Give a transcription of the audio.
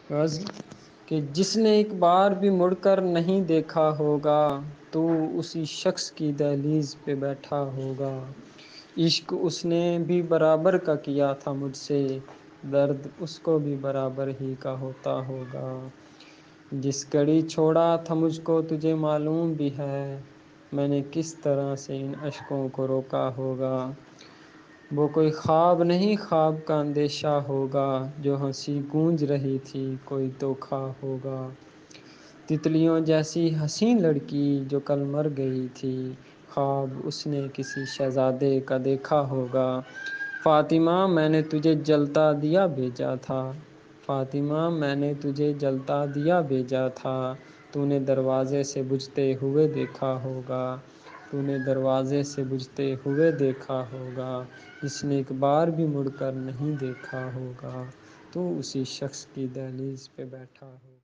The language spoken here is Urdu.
غزل کہ جس نے ایک بار بھی مڑ کر نہیں دیکھا ہوگا تو اسی شخص کی دہلیز پہ بیٹھا ہوگا۔ عشق اس نے بھی برابر کا کیا تھا مجھ سے، درد اس کو بھی برابر ہی کا ہوتا ہوگا۔ جس گھڑی چھوڑا تھا مجھ کو تجھے معلوم بھی ہے، میں نے کس طرح سے ان اشکوں کو روکا ہوگا۔ وہ کوئی خواب نہیں خواب کا اندیشہ ہوگا، جو ہنسی گونج رہی تھی کوئی دھوکا ہوگا۔ تتلیوں جیسی حسین لڑکی جو کل مر گئی تھی، خواب اس نے کسی شہزادے کا دیکھا ہوگا۔ فاطمہ میں نے تجھے جلتا دیا بھیجا تھا، فاطمہ میں نے تجھے جلتا دیا بھیجا تھا، تو نے دروازے سے بجھتے ہوئے دیکھا ہوگا، تو نے دروازے سے بجھتے ہوئے دیکھا ہوگا۔ جس نے ایک بار بھی مڑ کر نہیں دیکھا ہوگا تو اسی شخص کی دہلیز پہ بیٹھا ہوگا۔